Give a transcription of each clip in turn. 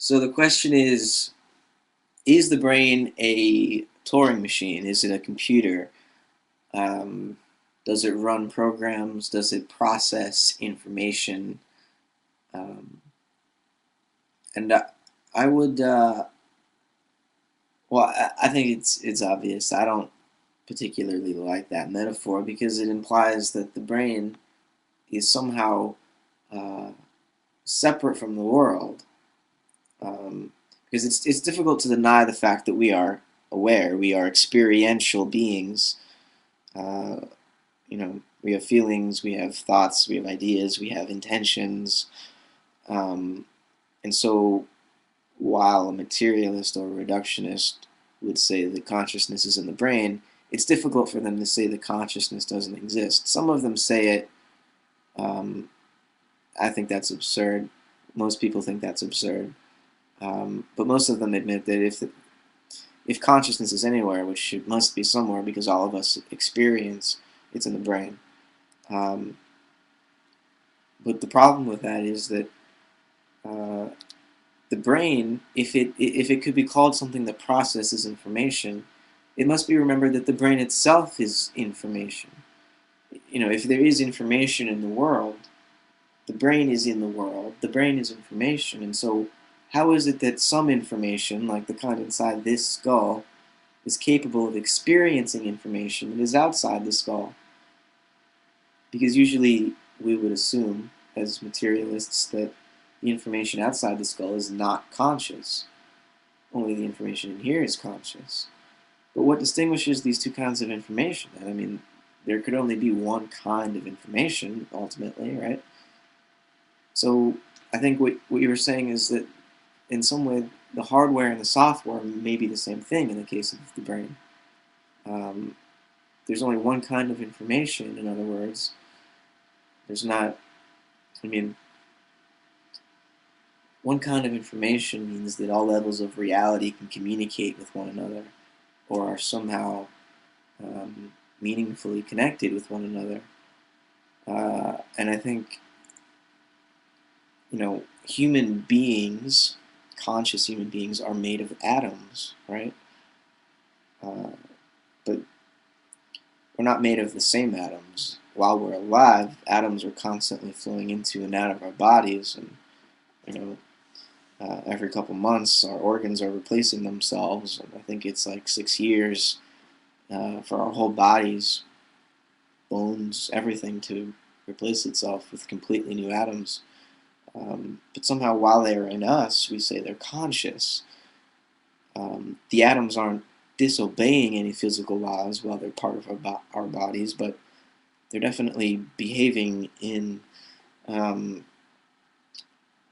So the question is the brain a Turing machine? Is it a computer? Um, does it run programs? Does it process information? Um, and I would, I think it's obvious. I don't particularly like that metaphor because it implies that the brain is somehow uh, separate from the world. Um, because it's difficult to deny the fact that we are aware, we are experiential beings. Uh, we have feelings, we have thoughts, we have ideas, we have intentions. Um, and so, while a materialist or a reductionist would say that consciousness is in the brain, it's difficult for them to say that consciousness doesn't exist. Some of them say it. Um, I think that's absurd. Most people think that's absurd. But most of them admit that if consciousness is anywhere, which it must be somewhere because all of us experience, it's in the brain. Um, but the problem with that is that uh, the brain, if it could be called something that processes information, it must be remembered that the brain itself is information. If there is information in the world, the brain is in the world. The brain is information, and so how is it that some information, like the kind inside this skull, is capable of experiencing information that is outside the skull? Because usually we would assume, as materialists, that the information outside the skull is not conscious. Only the information in here is conscious. But what distinguishes these two kinds of information? I mean, there could only be one kind of information, ultimately, right? So I think what you were saying is that in some way the hardware and the software may be the same thing in the case of the brain. Um, there's only one kind of information, in other words. There's not, I mean, one kind of information means that all levels of reality can communicate with one another or are somehow meaningfully connected with one another. And I think, human beings, conscious human beings, are made of atoms, right? Uh, but we're not made of the same atoms. While we're alive, atoms are constantly flowing into and out of our bodies, and you know, every couple months, our organs are replacing themselves. And I think it's like 6 years for our whole bodies, bones, everything to replace itself with completely new atoms. But somehow, while they're in us, we say they're conscious. The atoms aren't disobeying any physical laws while they're part of our bodies, but they're definitely behaving in um,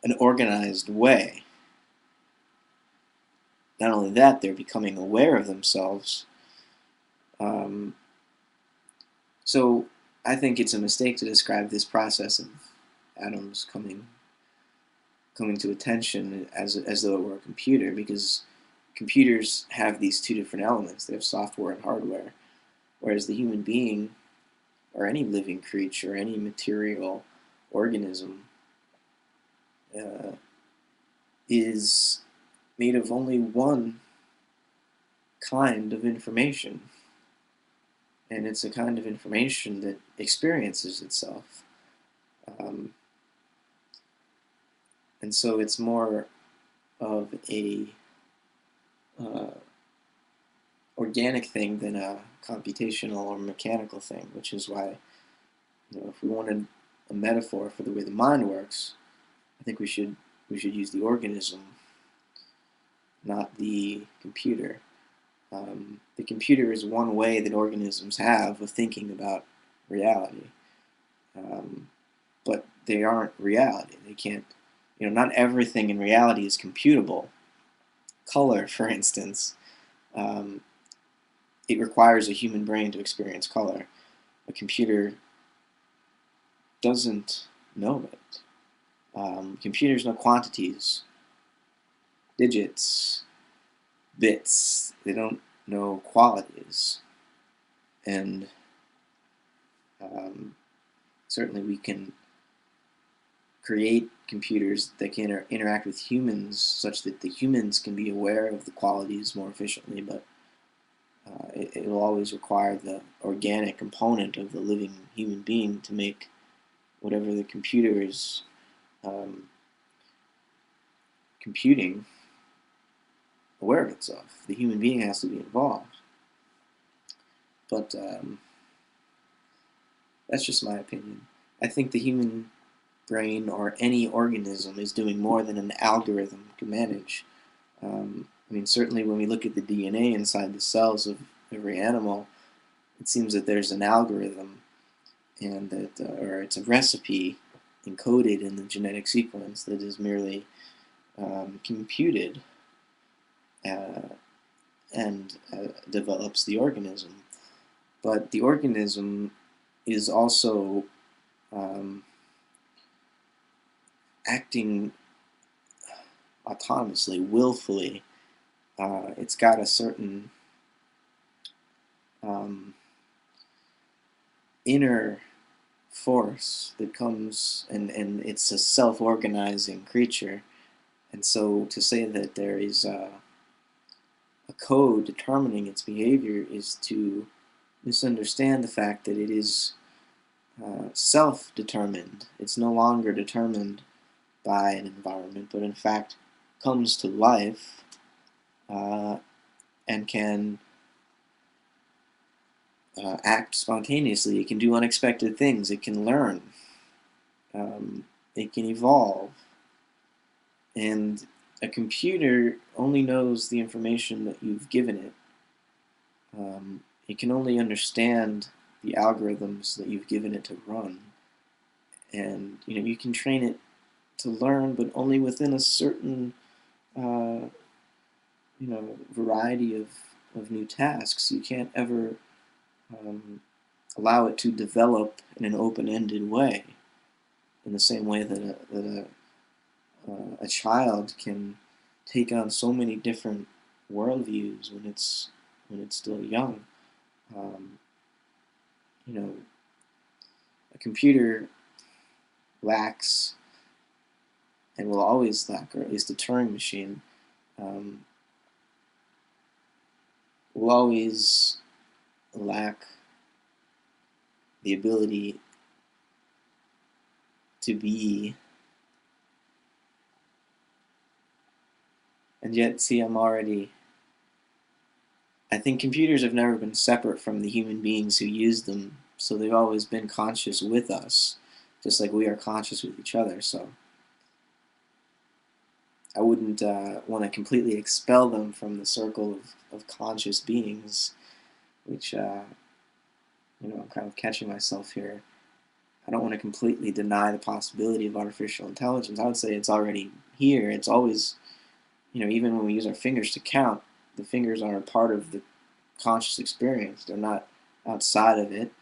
an organized way. Not only that, they're becoming aware of themselves. Um, so I think it's a mistake to describe this process of atoms coming to attention as though it were a computer, because computers have these two different elements. They have software and hardware, whereas the human being, or any living creature, any material organism, uh, is made of only one kind of information, and it's a kind of information that experiences itself. Um, and so it's more of a uh, organic thing than a computational or mechanical thing, which is why, if we wanted a metaphor for the way the mind works, I think we should use the organism, not the computer. The computer is one way that organisms have of thinking about reality, um, but they aren't reality. They can't, not everything in reality is computable. Color, for instance, um, it requires a human brain to experience color. A computer doesn't know it. Computers know quantities, digits, bits. They don't know qualities. And um, certainly we can create computers that can interact with humans such that the humans can be aware of the qualities more efficiently, but it will always require the organic component of the living human being to make whatever the computer is um, computing aware of itself. The human being has to be involved. But that's just my opinion. I think the human brain or any organism is doing more than an algorithm can manage. I mean, certainly when we look at the DNA inside the cells of every animal, it seems that there's an algorithm and that, or it's a recipe encoded in the genetic sequence that is merely computed and develops the organism. But the organism is also um, acting autonomously, willfully. It's got a certain um, inner force that comes, and it's a self-organizing creature. And so to say that there is a code determining its behavior is to misunderstand the fact that it is self-determined. It's no longer determined by an environment, but in fact comes to life and can act spontaneously. It can do unexpected things. It can learn. It can evolve. And a computer only knows the information that you've given it. It can only understand the algorithms that you've given it to run. And you can train it to learn, but only within a certain variety of new tasks. You can't ever allow it to develop in an open-ended way, in the same way that a child can take on so many different worldviews when it's still young. Um, you know, a computer lacks and will always lack, or at least a Turing machine um, will always lack the ability to be. And yet, see, I think computers have never been separate from the human beings who use them, so they've always been conscious with us, just like we are conscious with each other. So I wouldn't want to completely expel them from the circle of conscious beings, which, I'm kind of catching myself here. I don't want to completely deny the possibility of artificial intelligence. I would say it's already here. It's always, even when we use our fingers to count, the fingers are a part of the conscious experience. They're not outside of it.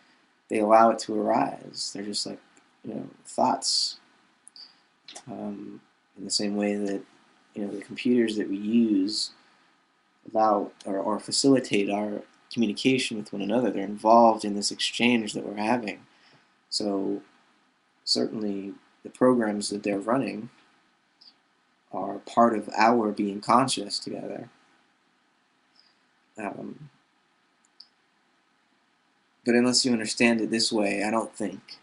They allow it to arise. They're just like, thoughts. In the same way that, the computers that we use allow or facilitate our communication with one another. They're involved in this exchange that we're having. So certainly the programs that they're running are part of our being conscious together. But unless you understand it this way, I don't think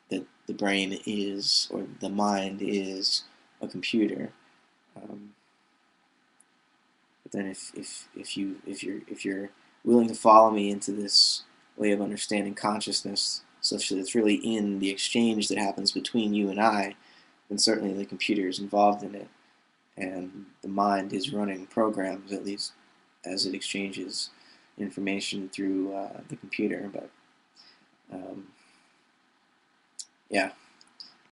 that the brain is, or the mind is, a computer. But then if you're willing to follow me into this way of understanding consciousness, such that it's really in the exchange that happens between you and I, then certainly the computer is involved in it, and the mind is running programs, at least as it exchanges information through the computer. But yeah.